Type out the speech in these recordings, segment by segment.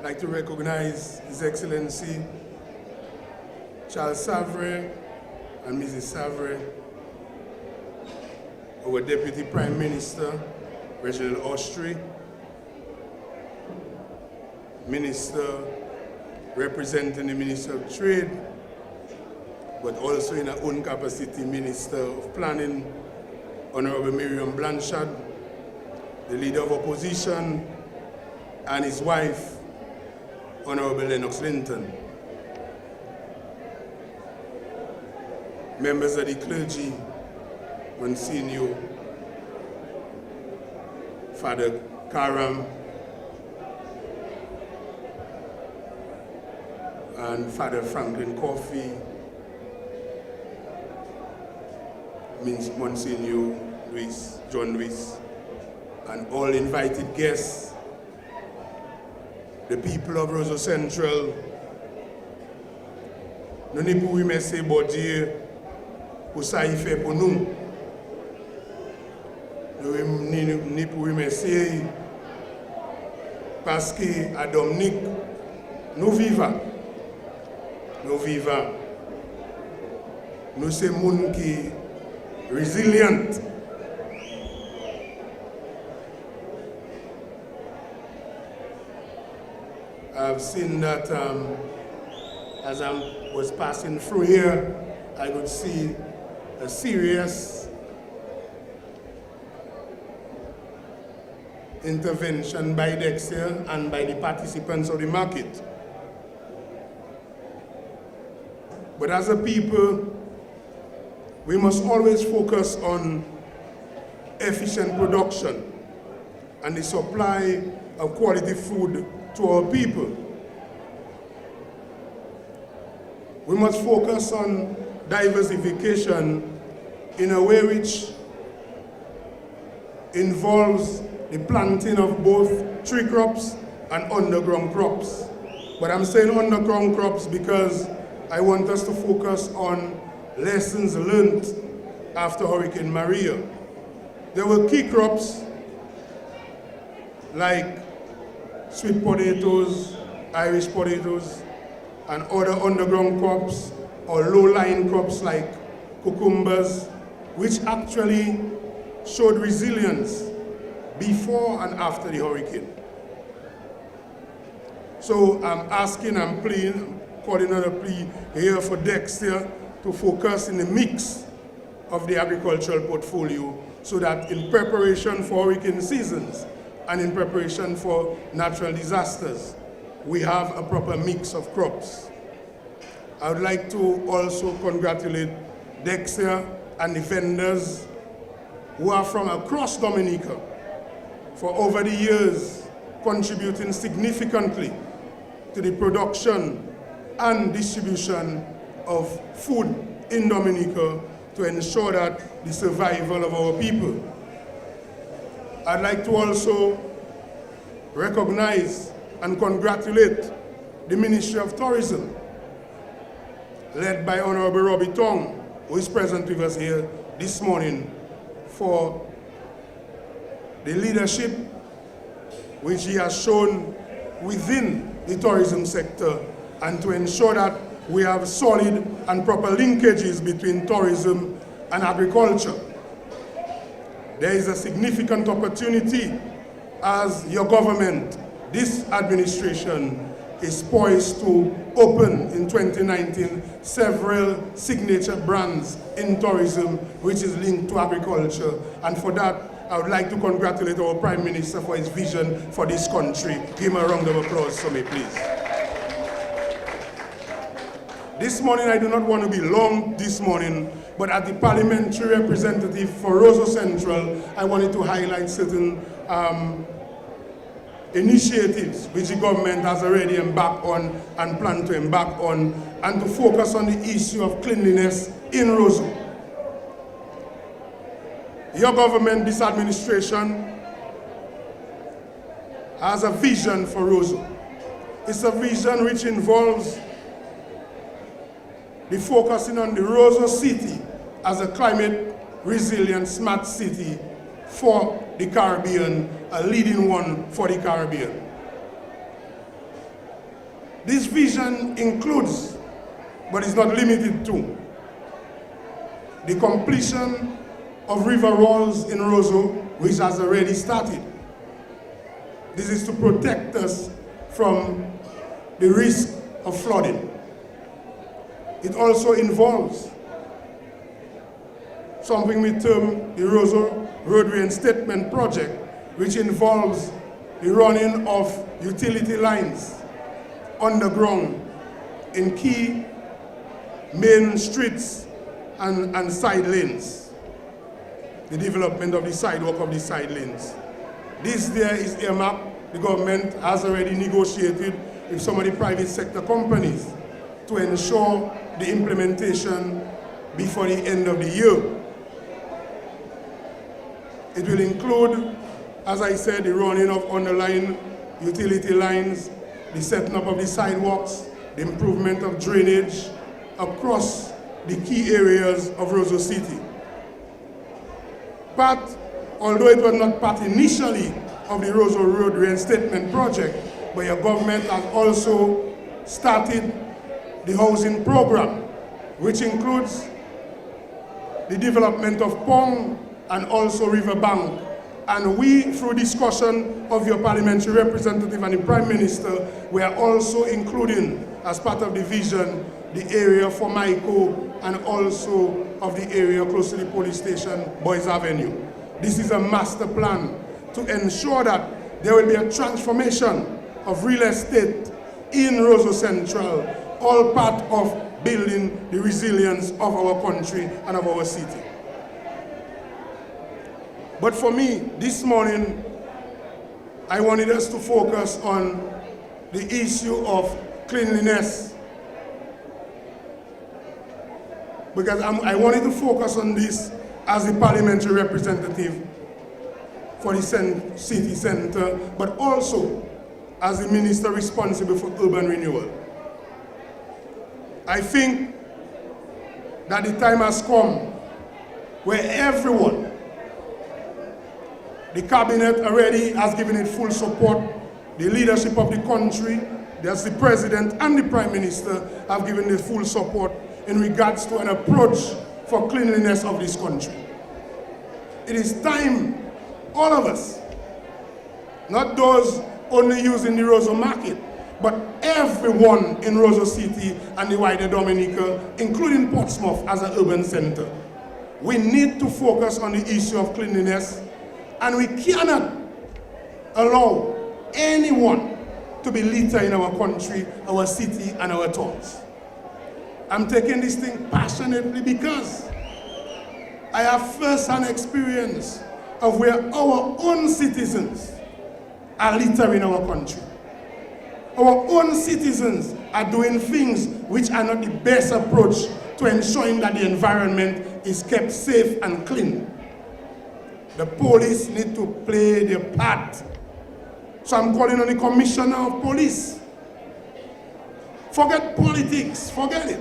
I'd like to recognize His Excellency Charles Savre and Mrs. Savre, our Deputy Prime Minister, Reginald Austri, Minister representing the Minister of Trade, but also in her own capacity, Minister of Planning, Honorable Miriam Blanchard, the Leader of Opposition, and his wife, Honorable Lennox Linton. Members of the clergy, Monsignor Father Karam and Father Franklin Coffey, Monsignor John Luis, and all invited guests, the people of Roseau Central, nous n'y pouvons remercier bon Dieu pour ça il fait pour nous. Nous n'y pouvons remercier parce qu'à Dominique, nous vivons. Nous vivons. Nous sommes des gens qui sont résilients. I've seen that as I was passing through here, I could see a serious intervention by Dexter and by the participants of the market. But as a people, we must always focus on efficient production and the supply of quality food to our people. We must focus on diversification in a way which involves the planting of both tree crops and underground crops. But I'm saying underground crops because I want us to focus on lessons learned after Hurricane Maria. There were key crops like sweet potatoes, Irish potatoes, and other underground crops or low-lying crops like cucumbers, which actually showed resilience before and after the hurricane. So I'm asking and pleading, calling another plea here for Dexter to focus in the mix of the agricultural portfolio so that in preparation for hurricane seasons and in preparation for natural disasters, we have a proper mix of crops. I would like to also congratulate Dexter and the vendors who are from across Dominica for over the years contributing significantly to the production and distribution of food in Dominica to ensure that the survival of our people. I'd like to also recognize and congratulate the Ministry of Tourism, led by Honorable Robbie Tong, who is present with us here this morning, for the leadership which he has shown within the tourism sector and to ensure that we have solid and proper linkages between tourism and agriculture. There is a significant opportunity as your government, this administration, is poised to open in 2019 several signature brands in tourism which is linked to agriculture. And for that, I would like to congratulate our Prime Minister for his vision for this country. Give him a round of applause for me, please. This morning, I do not want to be long this morning, but as the parliamentary representative for Roseau Central, I wanted to highlight certain initiatives which the government has already embarked on and plan to embark on, and to focus on the issue of cleanliness in Roseau. Your government, this administration, has a vision for Roseau. It's a vision which involves the focusing on the Roseau city as a climate resilient smart city for the Caribbean, a leading one for the Caribbean. This vision includes, but is not limited to, the completion of river walls in Roseau, which has already started. This is to protect us from the risk of flooding. It also involves something we term the Roseau Road Reinstatement Project, which involves the running of utility lines underground in key main streets and side lanes. The development of the sidewalk of the side lanes. This there is earmarked. The government has already negotiated with some of the private sector companies to ensure the implementation before the end of the year. It will include, as I said, the running of underlying utility lines, the setting up of the sidewalks, the improvement of drainage across the key areas of Roseau City. But although it was not part initially of the Roseau Road Reinstatement Project, but your government has also started the housing program, which includes the development of Pong and also Riverbank. And we, through discussion of your parliamentary representative and the Prime Minister, we are also including, as part of the vision, the area for Maiko and also of the area close to the police station, Boys Avenue. This is a master plan to ensure that there will be a transformation of real estate in Roseau Central, all part of building the resilience of our country and of our city. But for me, this morning, I wanted us to focus on the issue of cleanliness. Because I wanted to focus on this as the parliamentary representative for the city center, but also as the minister responsible for urban renewal. I think that the time has come where everyone, the cabinet already has given it full support, the leadership of the country, there's the president and the prime minister have given it full support in regards to an approach for cleanliness of this country. It is time, all of us, not those only using the Roseau market, but everyone in Roseau City and the wider Dominica, including Portsmouth as an urban center. We need to focus on the issue of cleanliness, and we cannot allow anyone to be litter in our country, our city, and our towns. I'm taking this thing passionately because I have first-hand experience of where our own citizens are littering our country. Our own citizens are doing things which are not the best approach to ensuring that the environment is kept safe and clean. The police need to play their part. So I'm calling on the Commissioner of Police. Forget politics, forget it.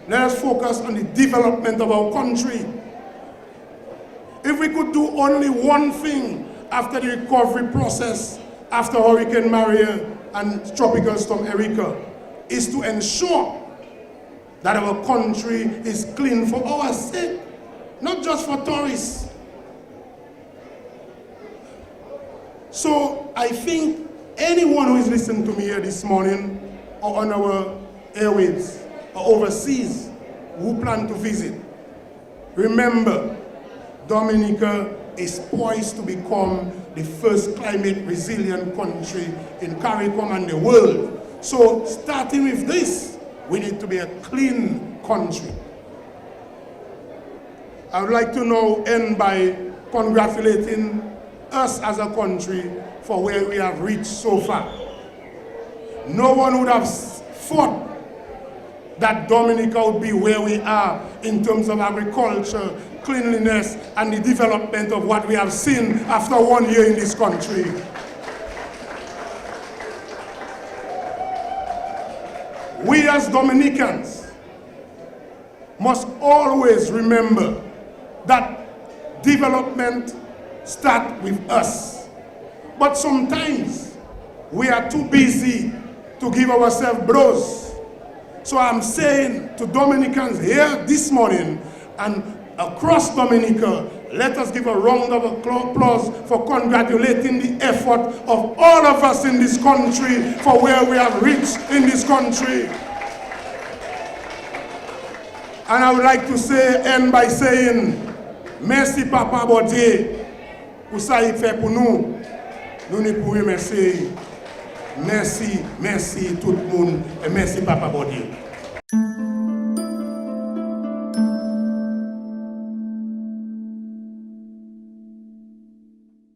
Let us focus on the development of our country. If we could do only one thing after the recovery process, after Hurricane Maria and Tropical Storm Erika, is to ensure that our country is clean for our sake, not just for tourists. So I think anyone who is listening to me here this morning, or on our airwaves, or overseas, who plan to visit, remember, Dominica is poised to become the first climate resilient country in CARICOM and the world. So starting with this, we need to be a clean country. I would like to now end by congratulating us as a country for where we have reached so far. No one would have thought that Dominica would be where we are in terms of agriculture, cleanliness, and the development of what we have seen after 1 year in this country. We as Dominicans must always remember that development starts with us. But sometimes we are too busy to to give ourselves blows. So I'm saying to Dominicans here this morning and across Dominica, let us give a round of applause for congratulating the effort of all of us in this country for where we have reached in this country. And I would like to end by saying, merci Papa Bodier, pour ça il fait pour nous. Nous ne pouvons remercier. Merci tout le monde et merci Papa Bodier.